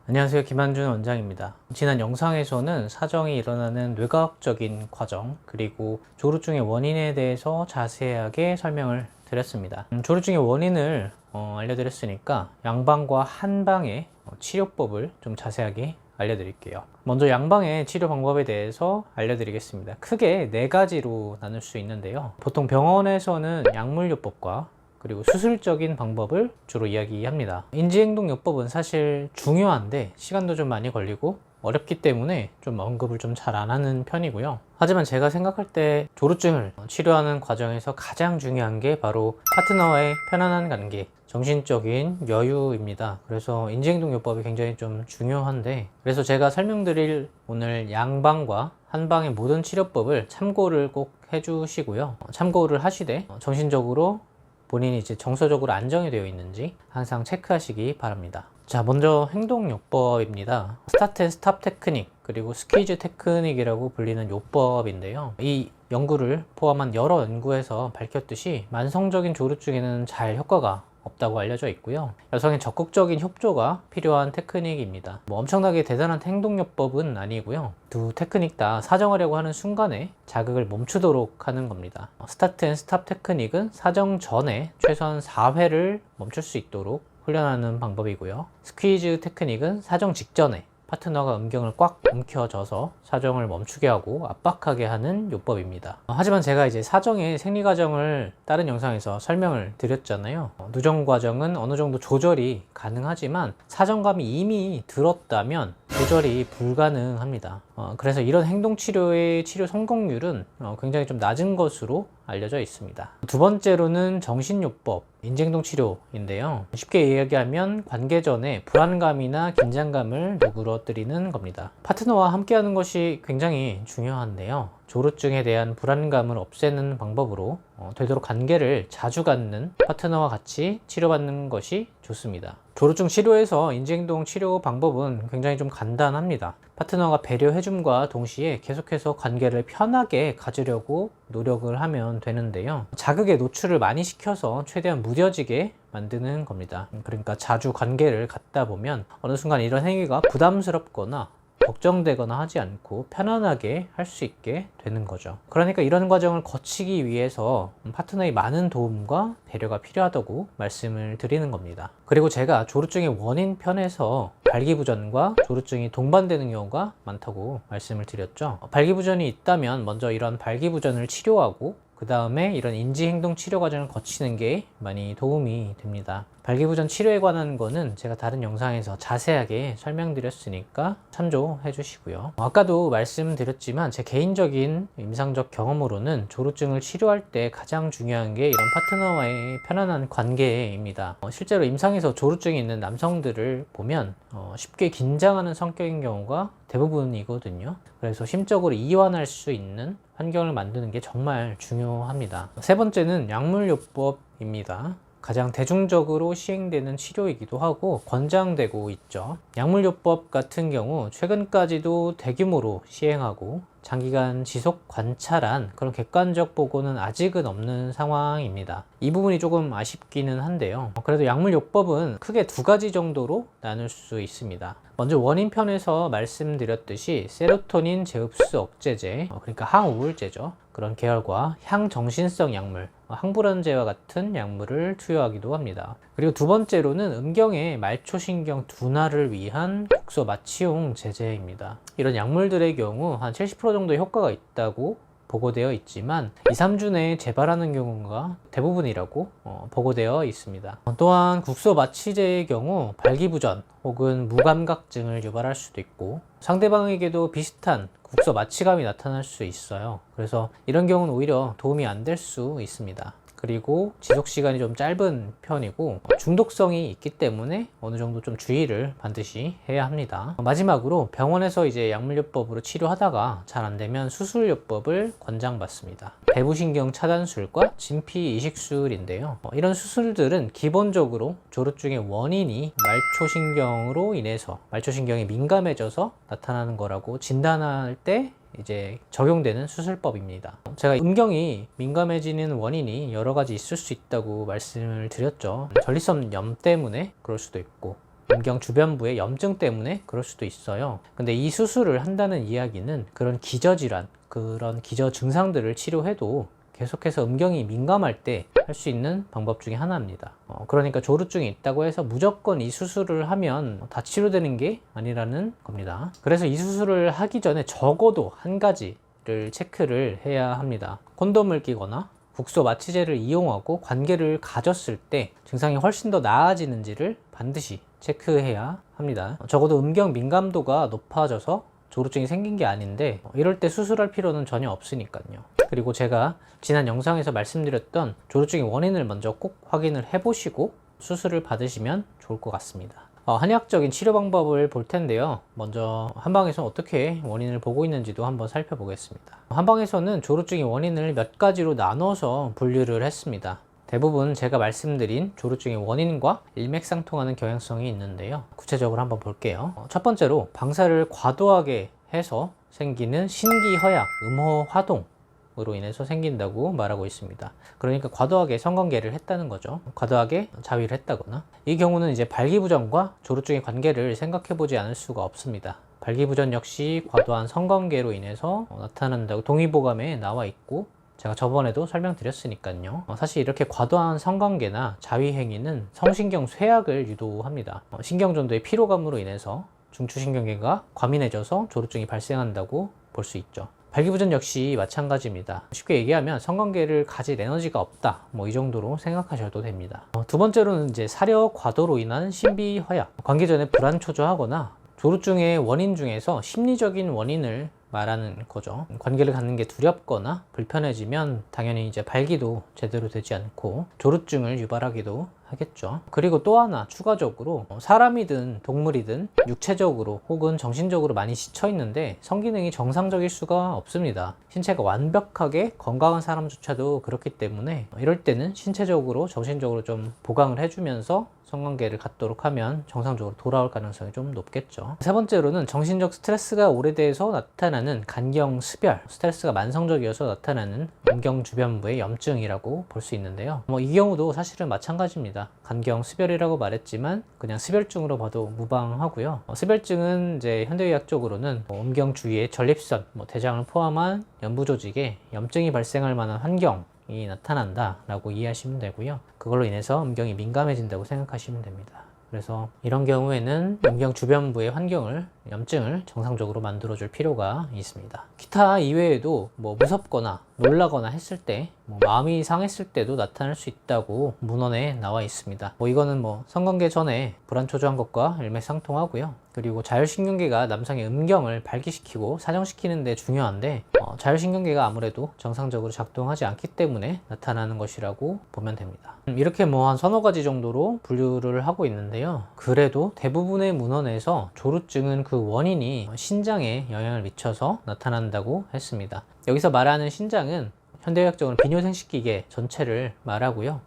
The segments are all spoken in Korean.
안녕하세요. 김한준 원장입니다. 지난 영상에서는 사정이 일어나는 뇌과학적인 과정 그리고 조루증의 원인에 대해서 자세하게 설명을 드렸습니다. 조루증의 원인을 알려드렸으니까 양방과 한방의 치료법을 좀 자세하게 알려드릴게요. 먼저 양방의 치료 방법에 대해서 알려드리겠습니다. 크게 4가지로 나눌 수 있는데요. 보통 병원에서는 약물요법과 그리고 수술적인 방법을 주로 이야기합니다. 인지행동요법은 사실 중요한데 시간도 좀 많이 걸리고 어렵기 때문에 좀 언급을 좀 잘 안 하는 편이고요. 하지만 제가 생각할 때 조루증을 치료하는 과정에서 가장 중요한 게 바로 파트너와의 편안한 관계, 정신적인 여유입니다. 그래서 인지행동요법이 굉장히 좀 중요한데, 그래서 제가 설명드릴 오늘 양방과 한방의 모든 치료법을 참고를 꼭 해주시고요. 참고를 하시되 정신적으로 본인이 이제 정서적으로 안정이 되어 있는지 항상 체크하시기 바랍니다. 자, 먼저 행동요법입니다. 스타트 앤 스탑 테크닉 그리고 스퀴즈 테크닉이라고 불리는 요법인데요. 이 연구를 포함한 여러 연구에서 밝혔듯이 만성적인 조루증에는 잘 효과가 없다고 알려져 있고요. 여성의 적극적인 협조가 필요한 테크닉입니다. 엄청나게 대단한 행동요법은 아니고요. 두 테크닉 다 사정하려고 하는 순간에 자극을 멈추도록 하는 겁니다. 스타트 앤 스탑 테크닉은 사정 전에 최소한 4회를 멈출 수 있도록 훈련하는 방법이고요. 스퀴즈 테크닉은 사정 직전에 파트너가 음경을 꽉 움켜져서 사정을 멈추게 하고 압박하게 하는 요법입니다. 하지만 제가 이제 사정의 생리 과정을 다른 영상에서 설명을 드렸잖아요. 누정 과정은 어느 정도 조절이 가능하지만 사정감이 이미 들었다면 조절이 불가능합니다. 그래서 이런 행동치료의 치료 성공률은 굉장히 좀 낮은 것으로 알려져 있습니다. 두 번째로는 정신요법, 인지행동 치료인데요. 쉽게 이야기하면 관계 전에 불안감이나 긴장감을 누그러뜨리는 겁니다. 파트너와 함께하는 것이 굉장히 중요한데요. 조루증에 대한 불안감을 없애는 방법으로 되도록 관계를 자주 갖는 파트너와 같이 치료받는 것이 좋습니다. 조루증 치료에서 인지행동 치료 방법은 굉장히 좀 간단합니다. 파트너가 배려해줌과 동시에 계속해서 관계를 편하게 가지려고 노력을 하면 되는데요. 자극에 노출을 많이 시켜서 최대한 무뎌지게 만드는 겁니다. 그러니까 자주 관계를 갖다 보면 어느 순간 이런 행위가 부담스럽거나 걱정되거나 하지 않고 편안하게 할 수 있게 되는 거죠. 그러니까 이런 과정을 거치기 위해서 파트너의 많은 도움과 배려가 필요하다고 말씀을 드리는 겁니다. 그리고 제가 조루증의 원인 편에서 발기부전과 조루증이 동반되는 경우가 많다고 말씀을 드렸죠. 발기부전이 있다면 먼저 이런 발기부전을 치료하고 그 다음에 이런 인지행동 치료 과정을 거치는 게 많이 도움이 됩니다. 발기부전 치료에 관한 거는 제가 다른 영상에서 자세하게 설명드렸으니까 참조해 주시고요. 아까도 말씀드렸지만 제 개인적인 임상적 경험으로는 조루증을 치료할 때 가장 중요한 게 이런 파트너와의 편안한 관계입니다. 실제로 임상에서 조루증이 있는 남성들을 보면 쉽게 긴장하는 성격인 경우가 대부분이거든요. 그래서 심적으로 이완할 수 있는 환경을 만드는 게 정말 중요합니다. 세 번째는 약물요법입니다. 가장 대중적으로 시행되는 치료이기도 하고 권장되고 있죠. 약물요법 같은 경우 최근까지도 대규모로 시행하고 장기간 지속 관찰한 그런 객관적 보고는 아직은 없는 상황입니다. 이 부분이 조금 아쉽기는 한데요. 그래도 약물요법은 크게 2가지 정도로 나눌 수 있습니다. 먼저 원인편에서 말씀드렸듯이 세로토닌 제흡수 억제제, 그러니까 항우울제죠. 그런 계열과 향정신성 약물, 항불안제와 같은 약물을 투여하기도 합니다. 그리고 두 번째로는 음경의 말초신경 둔화를 위한 국소마취용 제제입니다. 이런 약물들의 경우 한 70% 정도의 효과가 있다고 보고되어 있지만 2-3주 내에 재발하는 경우가 대부분이라고 보고되어 있습니다. 또한 국소마취제의 경우 발기부전 혹은 무감각증을 유발할 수도 있고 상대방에게도 비슷한 국소마취감이 나타날 수 있어요. 그래서 이런 경우는 오히려 도움이 안 될 수 있습니다. 그리고 지속시간이 좀 짧은 편이고 중독성이 있기 때문에 어느 정도 좀 주의를 반드시 해야 합니다. 마지막으로 병원에서 이제 약물요법으로 치료하다가 잘 안되면 수술요법을 권장받습니다. 배부신경 차단술과 진피 이식술인데요. 이런 수술들은 기본적으로 조루증의 원인이 말초신경으로 인해서 말초신경이 민감해져서 나타나는 거라고 진단할 때 이제 적용되는 수술법입니다. 제가 음경이 민감해지는 원인이 여러 가지 있을 수 있다고 말씀을 드렸죠. 전립선염 때문에 그럴 수도 있고 음경 주변부의 염증 때문에 그럴 수도 있어요. 근데 이 수술을 한다는 이야기는 그런 기저질환, 그런 기저 증상들을 치료해도 계속해서 음경이 민감할 때 할 수 있는 방법 중에 하나입니다. 그러니까 조루증이 있다고 해서 무조건 이 수술을 하면 다 치료되는 게 아니라는 겁니다. 그래서 이 수술을 하기 전에 적어도 한 가지를 체크를 해야 합니다. 콘돔을 끼거나 국소 마취제를 이용하고 관계를 가졌을 때 증상이 훨씬 더 나아지는지를 반드시 체크해야 합니다. 적어도 음경 민감도가 높아져서 조루증이 생긴 게 아닌데 이럴 때 수술할 필요는 전혀 없으니까요. 그리고 제가 지난 영상에서 말씀드렸던 조루증의 원인을 먼저 꼭 확인을 해보시고 수술을 받으시면 좋을 것 같습니다. 한의학적인 치료 방법을 볼 텐데요. 먼저 한방에서 어떻게 원인을 보고 있는지도 한번 살펴보겠습니다. 한방에서는 조루증의 원인을 몇 가지로 나눠서 분류를 했습니다. 대부분 제가 말씀드린 조루증의 원인과 일맥상통하는 경향성이 있는데요. 구체적으로 한번 볼게요. 첫 번째로 방사를 과도하게 해서 생기는 신기허약, 음호화동으로 인해서 생긴다고 말하고 있습니다. 그러니까 과도하게 성관계를 했다는 거죠. 과도하게 자위를 했다거나. 이 경우는 이제 발기부전과 조루증의 관계를 생각해 보지 않을 수가 없습니다. 발기부전 역시 과도한 성관계로 인해서 나타난다고 동의보감에 나와 있고, 제가 저번에도 설명드렸으니까요. 사실 이렇게 과도한 성관계나 자위 행위는 성신경 쇠약을 유도합니다. 신경전도의 피로감으로 인해서 중추신경계가 과민해져서 조루증이 발생한다고 볼 수 있죠. 발기부전 역시 마찬가지입니다. 쉽게 얘기하면 성관계를 가질 에너지가 없다, 이 정도로 생각하셔도 됩니다. 두 번째로는 이제 사려 과도로 인한 신비허약, 관계 전에 불안초조하거나 조루증의 원인 중에서 심리적인 원인을 말하는 거죠. 관계를 갖는 게 두렵거나 불편해지면 당연히 이제 발기도 제대로 되지 않고 조루증을 유발하기도 하겠죠. 그리고 또 하나 추가적으로 사람이든 동물이든 육체적으로 혹은 정신적으로 많이 지쳐 있는데 성기능이 정상적일 수가 없습니다. 신체가 완벽하게 건강한 사람조차도 그렇기 때문에 이럴 때는 신체적으로 정신적으로 좀 보강을 해주면서 성관계를 갖도록 하면 정상적으로 돌아올 가능성이 좀 높겠죠. 세 번째로는 정신적 스트레스가 오래돼서 나타나는 간경습열, 스트레스가 만성적이어서 나타나는 음경 주변부의 염증이라고 볼 수 있는데요. 이 경우도 사실은 마찬가지입니다. 간경습열이라고 말했지만 그냥 습열증으로 봐도 무방하고요. 습열증은 이제 현대의학적으로는 음경 주위의 전립선, 대장을 포함한 연부 조직에 염증이 발생할 만한 환경이 나타난다 라고 이해하시면 되고요. 그걸로 인해서 음경이 민감해진다고 생각하시면 됩니다. 그래서 이런 경우에는 음경 주변부의 환경을, 염증을 정상적으로 만들어줄 필요가 있습니다. 기타 이외에도 무섭거나 놀라거나 했을 때, 마음이 상했을 때도 나타날 수 있다고 문헌에 나와 있습니다. 이거는 성관계 전에 불안초조한 것과 일맥상통하고요. 그리고 자율신경계가 남성의 음경을 발기시키고 사정시키는 데 중요한데 자율신경계가 아무래도 정상적으로 작동하지 않기 때문에 나타나는 것이라고 보면 됩니다. 이렇게 한 서너 가지 정도로 분류를 하고 있는데요. 그래도 대부분의 문헌에서 조루증은 그 원인이 신장에 영향을 미쳐서 나타난다고 했습니다. 여기서 말하는 신장은 현대의학적으로 비뇨생식기계 전체를 말하고요.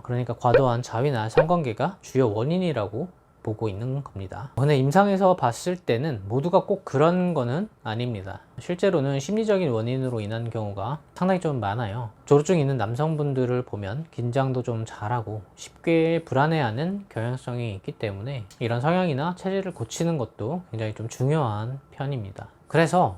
그러니까 과도한 자위나 성관계가 주요 원인이라고 보고 있는 겁니다. 근데 임상에서 봤을 때는 모두가 꼭 그런 거는 아닙니다. 실제로는 심리적인 원인으로 인한 경우가 상당히 좀 많아요. 조루증 있는 남성분들을 보면 긴장도 좀 잘하고 쉽게 불안해하는 경향성이 있기 때문에 이런 성향이나 체질을 고치는 것도 굉장히 좀 중요한 편입니다. 그래서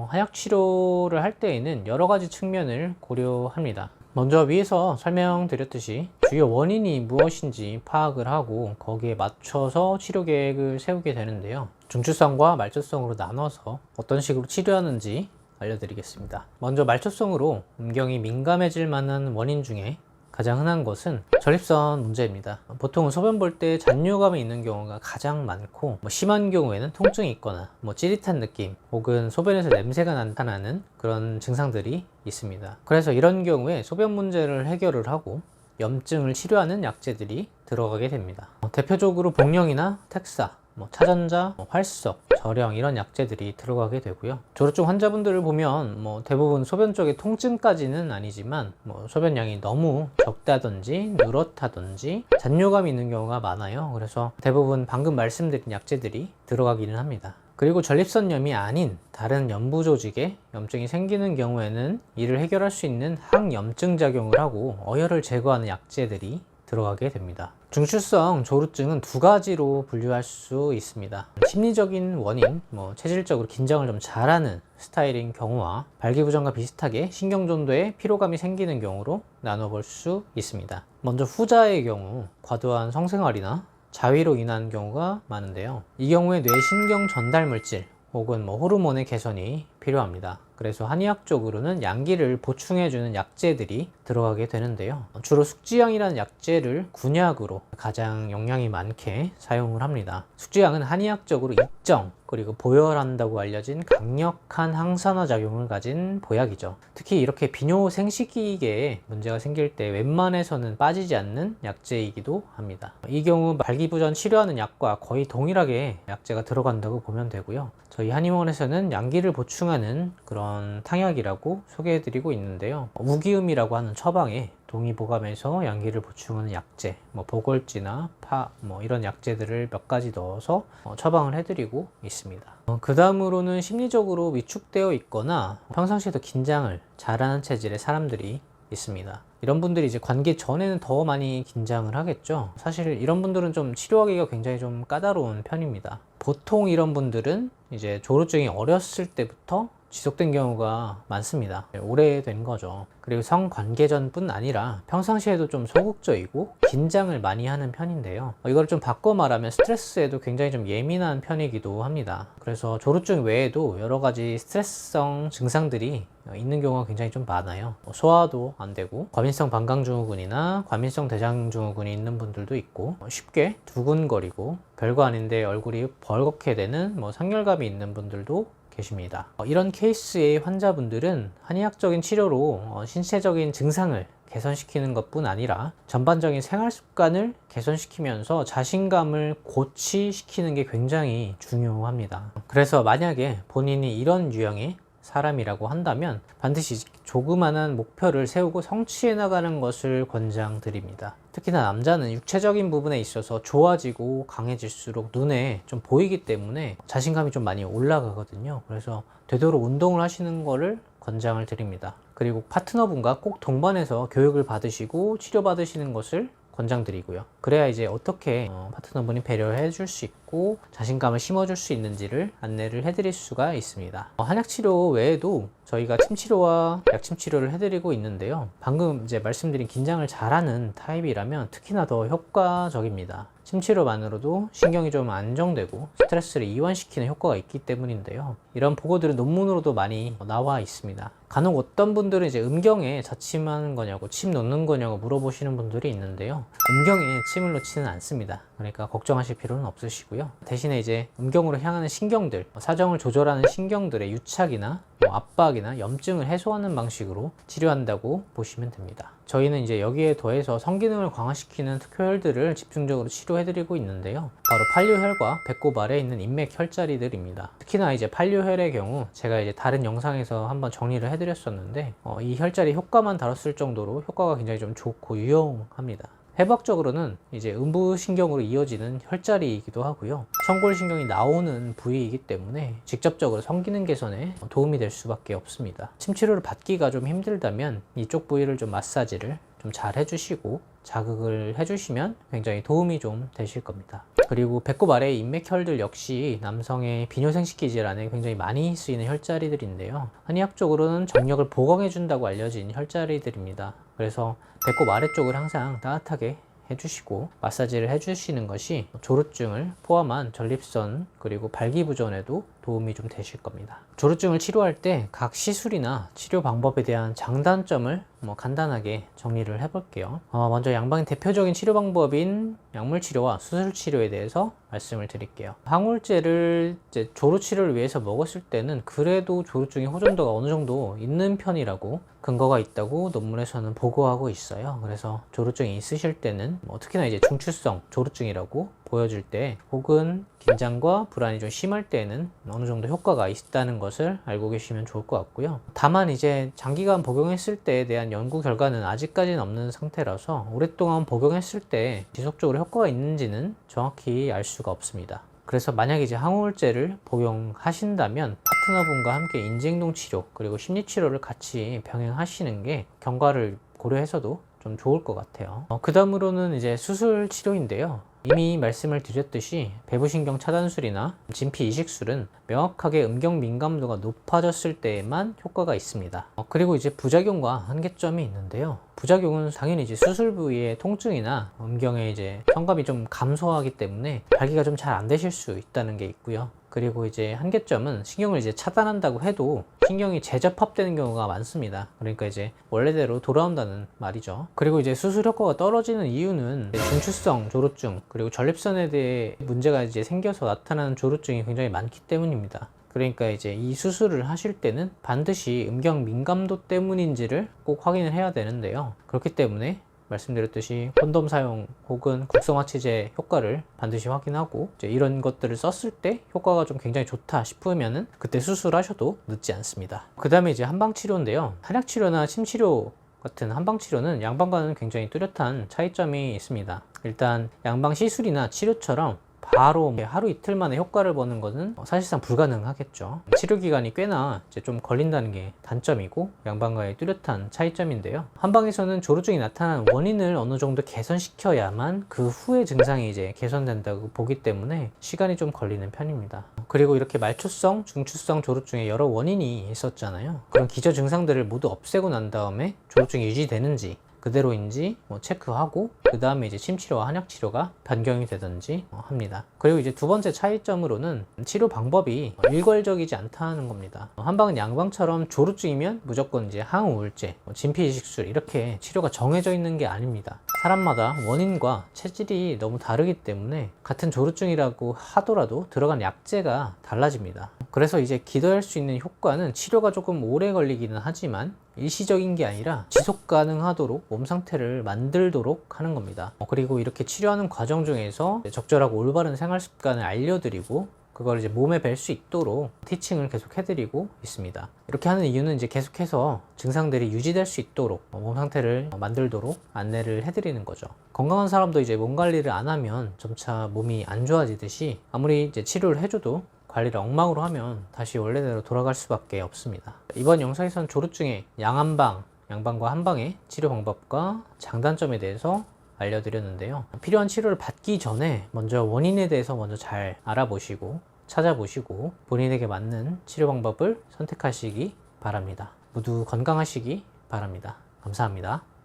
한약 치료를 할 때에는 여러 가지 측면을 고려합니다. 먼저 위에서 설명드렸듯이 주요 원인이 무엇인지 파악을 하고 거기에 맞춰서 치료 계획을 세우게 되는데요. 중추성과 말초성으로 나눠서 어떤 식으로 치료하는지 알려드리겠습니다. 먼저 말초성으로 음경이 민감해질 만한 원인 중에 가장 흔한 것은 전립선 문제입니다. 보통은 소변 볼 때 잔뇨감이 있는 경우가 가장 많고 심한 경우에는 통증이 있거나 찌릿한 느낌 혹은 소변에서 냄새가 나타나는 그런 증상들이 있습니다. 그래서 이런 경우에 소변 문제를 해결을 하고 염증을 치료하는 약재들이 들어가게 됩니다. 대표적으로 복령이나 텍사, 차전자, 활석, 절영 이런 약재들이 들어가게 되고요. 조루증 환자분들을 보면 대부분 소변 쪽에 통증까지는 아니지만 소변량이 너무 적다든지 누렇다든지 잔뇨감이 있는 경우가 많아요. 그래서 대부분 방금 말씀드린 약재들이 들어가기는 합니다. 그리고 전립선염이 아닌 다른 연부 조직에 염증이 생기는 경우에는 이를 해결할 수 있는 항염증 작용을 하고 어혈을 제거하는 약재들이 들어가게 됩니다. 중추성 조루증은 두 가지로 분류할 수 있습니다. 심리적인 원인, 체질적으로 긴장을 좀 잘하는 스타일인 경우와 발기부전과 비슷하게 신경전도에 피로감이 생기는 경우로 나눠볼 수 있습니다. 먼저 후자의 경우 과도한 성생활이나 자위로 인한 경우가 많은데요. 이 경우에 뇌 신경 전달 물질 혹은 호르몬의 개선이 필요합니다. 그래서 한의학적으로는 양기를 보충해주는 약재들이 들어가게 되는데요. 주로 숙지향이라는 약재를 균약으로 가장 영양이 많게 사용을 합니다. 숙지향은 한의학적으로 입정 그리고 보혈한다고 알려진 강력한 항산화 작용을 가진 보약이죠. 특히 이렇게 비뇨 생식기계에 문제가 생길 때 웬만해서는 빠지지 않는 약재이기도 합니다. 이 경우 발기부전 치료하는 약과 거의 동일하게 약재가 들어간다고 보면 되고요. 저희 한의원에서는 양기를 보충하는 그런 탕약이라고 소개해드리고 있는데요. 우기음이라고 하는 처방에 동의보감에서 양기를 보충하는 약재, 보골지나 파, 이런 약재들을 몇 가지 넣어서 처방을 해드리고 있습니다. 그 다음으로는 심리적으로 위축되어 있거나 평상시에도 긴장을 잘하는 체질의 사람들이 있습니다. 이런 분들이 이제 관계 전에는 더 많이 긴장을 하겠죠. 사실 이런 분들은 좀 치료하기가 굉장히 좀 까다로운 편입니다. 보통 이런 분들은 이제 조루증이 어렸을 때부터 지속된 경우가 많습니다. 오래된 거죠. 그리고 성관계전뿐 아니라 평상시에도 좀 소극적이고 긴장을 많이 하는 편인데요. 이걸 좀 바꿔 말하면 스트레스에도 굉장히 좀 예민한 편이기도 합니다. 그래서 조루증 외에도 여러 가지 스트레스성 증상들이 있는 경우가 굉장히 좀 많아요. 소화도 안 되고 과민성 방광증후군이나 과민성 대장증후군이 있는 분들도 있고 쉽게 두근거리고 별거 아닌데 얼굴이 벌겋게 되는 상열감이 있는 분들도 계십니다. 이런 케이스의 환자분들은 한의학적인 치료로 신체적인 증상을 개선시키는 것뿐 아니라 전반적인 생활 습관을 개선시키면서 자신감을 고취시키는 게 굉장히 중요합니다. 그래서 만약에 본인이 이런 유형의 사람이라고 한다면 반드시 조그만한 목표를 세우고 성취해 나가는 것을 권장드립니다. 특히나 남자는 육체적인 부분에 있어서 좋아지고 강해질수록 눈에 좀 보이기 때문에 자신감이 좀 많이 올라가거든요. 그래서 되도록 운동을 하시는 거를 권장을 드립니다. 그리고 파트너분과 꼭 동반해서 교육을 받으시고 치료받으시는 것을 권장드리고요. 그래야 이제 어떻게 파트너분이 배려를 해줄 수 있고 자신감을 심어줄 수 있는지를 안내를 해드릴 수가 있습니다. 한약치료 외에도 저희가 침치료와 약침치료를 해드리고 있는데요. 방금 이제 말씀드린 긴장을 잘하는 타입이라면 특히나 더 효과적입니다. 침치료만으로도 신경이 좀 안정되고 스트레스를 이완시키는 효과가 있기 때문인데요. 이런 보고들은 논문으로도 많이 나와 있습니다. 간혹 어떤 분들은 이제 음경에 자침하는 거냐고 침 놓는 거냐고 물어보시는 분들이 있는데요. 음경에 침을 놓지는 않습니다. 그러니까 걱정하실 필요는 없으시고요. 대신에 이제 음경으로 향하는 신경들, 사정을 조절하는 신경들의 유착이나 압박이나 염증을 해소하는 방식으로 치료한다고 보시면 됩니다. 저희는 이제 여기에 더해서 성기능을 강화시키는 특효혈들을 집중적으로 치료해드리고 있는데요. 바로 판류혈과 배꼽 아래에 있는 인맥 혈자리들입니다. 특히나 이제 판류혈의 경우 제가 이제 다른 영상에서 한번 정리를 해드렸었는데 이 혈자리 효과만 다뤘을 정도로 효과가 굉장히 좀 좋고 유용합니다. 해박적으로는 이제 음부신경으로 이어지는 혈자리이기도 하고요. 청골신경이 나오는 부위이기 때문에 직접적으로 성기능 개선에 도움이 될 수밖에 없습니다. 침치료를 받기가 좀 힘들다면 이쪽 부위를 좀 마사지를 좀 잘 해주시고 자극을 해주시면 굉장히 도움이 좀 되실 겁니다. 그리고 배꼽 아래의 인맥혈들 역시 남성의 비뇨생식기 질환에 굉장히 많이 쓰이는 혈자리들인데요. 한의학적으로는 정력을 보강해준다고 알려진 혈자리들입니다. 그래서 배꼽 아래쪽을 항상 따뜻하게 해주시고 마사지를 해주시는 것이 조루증을 포함한 전립선 그리고 발기부전에도 도움이 좀 되실 겁니다. 조루증을 치료할 때 각 시술이나 치료 방법에 대한 장단점을 간단하게 정리를 해볼게요. 먼저 양방의 대표적인 치료 방법인 약물치료와 수술치료에 대해서 말씀을 드릴게요. 항울제를 이제 조루치료를 위해서 먹었을 때는 그래도 조루증의 호전도가 어느 정도 있는 편이라고 근거가 있다고 논문에서는 보고하고 있어요. 그래서 조루증이 있으실 때는 특히나 이제 중추성 조루증이라고 보여질 때 혹은 긴장과 불안이 좀 심할 때에는 어느 정도 효과가 있다는 것을 알고 계시면 좋을 것 같고요. 다만 이제 장기간 복용했을 때에 대한 연구 결과는 아직까지는 없는 상태라서 오랫동안 복용했을 때 지속적으로 효과가 있는지는 정확히 알 수가 없습니다. 그래서 만약에 이제 항우울제를 복용하신다면 파트너분과 함께 인지행동 치료 그리고 심리치료를 같이 병행하시는 게 경과를 고려해서도 좀 좋을 것 같아요. 그 다음으로는 이제 수술 치료인데요. 이미 말씀을 드렸듯이 배부신경 차단술이나 진피 이식술은 명확하게 음경 민감도가 높아졌을 때에만 효과가 있습니다. 그리고 이제 부작용과 한계점이 있는데요. 부작용은 당연히 이제 수술 부위의 통증이나 음경의 이제 성감이 좀 감소하기 때문에 발기가 좀 잘 안 되실 수 있다는 게 있고요. 그리고 이제 한계점은 신경을 이제 차단한다고 해도 신경이 재접합되는 경우가 많습니다. 그러니까 이제 원래대로 돌아온다는 말이죠. 그리고 이제 수술 효과가 떨어지는 이유는 중추성 조루증 그리고 전립선에 대해 문제가 이제 생겨서 나타나는 조루증이 굉장히 많기 때문입니다. 그러니까 이제 이 수술을 하실 때는 반드시 음경 민감도 때문인지를 꼭 확인을 해야 되는데요. 그렇기 때문에 말씀드렸듯이 콘돔 사용 혹은 국소마취제 효과를 반드시 확인하고 이제 이런 것들을 썼을 때 효과가 좀 굉장히 좋다 싶으면은 그때 수술하셔도 늦지 않습니다. 그 다음에 이제 한방치료인데요. 한약치료나 침치료 같은 한방치료는 양방과는 굉장히 뚜렷한 차이점이 있습니다. 일단 양방 시술이나 치료처럼 바로 하루 이틀 만에 효과를 보는 것은 사실상 불가능하겠죠. 치료 기간이 꽤나 이제 좀 걸린다는 게 단점이고 양방과의 뚜렷한 차이점인데요. 한방에서는 조루증이 나타난 원인을 어느 정도 개선시켜야만 그 후에 증상이 이제 개선된다고 보기 때문에 시간이 좀 걸리는 편입니다. 그리고 이렇게 말초성, 중추성 조루증에 여러 원인이 있었잖아요. 그런 기저 증상들을 모두 없애고 난 다음에 조루증이 유지되는지 그대로인지 체크하고 그 다음에 이제 침치료와 한약치료가 변경이 되든지 합니다. 그리고 이제 두 번째 차이점으로는 치료 방법이 일괄적이지 않다는 겁니다. 한방은 양방처럼 조루증이면 무조건 이제 항우울제, 진피이식술 이렇게 치료가 정해져 있는 게 아닙니다. 사람마다 원인과 체질이 너무 다르기 때문에 같은 조루증이라고 하더라도 들어간 약제가 달라집니다. 그래서 이제 기대할 수 있는 효과는 치료가 조금 오래 걸리기는 하지만 일시적인 게 아니라 지속 가능하도록 몸 상태를 만들도록 하는 겁니다. 그리고 이렇게 치료하는 과정 중에서 적절하고 올바른 생활 습관을 알려드리고 그걸 이제 몸에 뵐 수 있도록 티칭을 계속 해드리고 있습니다. 이렇게 하는 이유는 이제 계속해서 증상들이 유지될 수 있도록 몸 상태를 만들도록 안내를 해드리는 거죠. 건강한 사람도 이제 몸 관리를 안 하면 점차 몸이 안 좋아지듯이 아무리 이제 치료를 해줘도 관리를 엉망으로 하면 다시 원래대로 돌아갈 수밖에 없습니다. 이번 영상에서는 조루증의 양한방, 양방과 한방의 치료 방법과 장단점에 대해서 알려드렸는데요. 필요한 치료를 받기 전에 먼저 원인에 대해서 먼저 잘 알아보시고 찾아보시고 본인에게 맞는 치료 방법을 선택하시기 바랍니다. 모두 건강하시기 바랍니다. 감사합니다.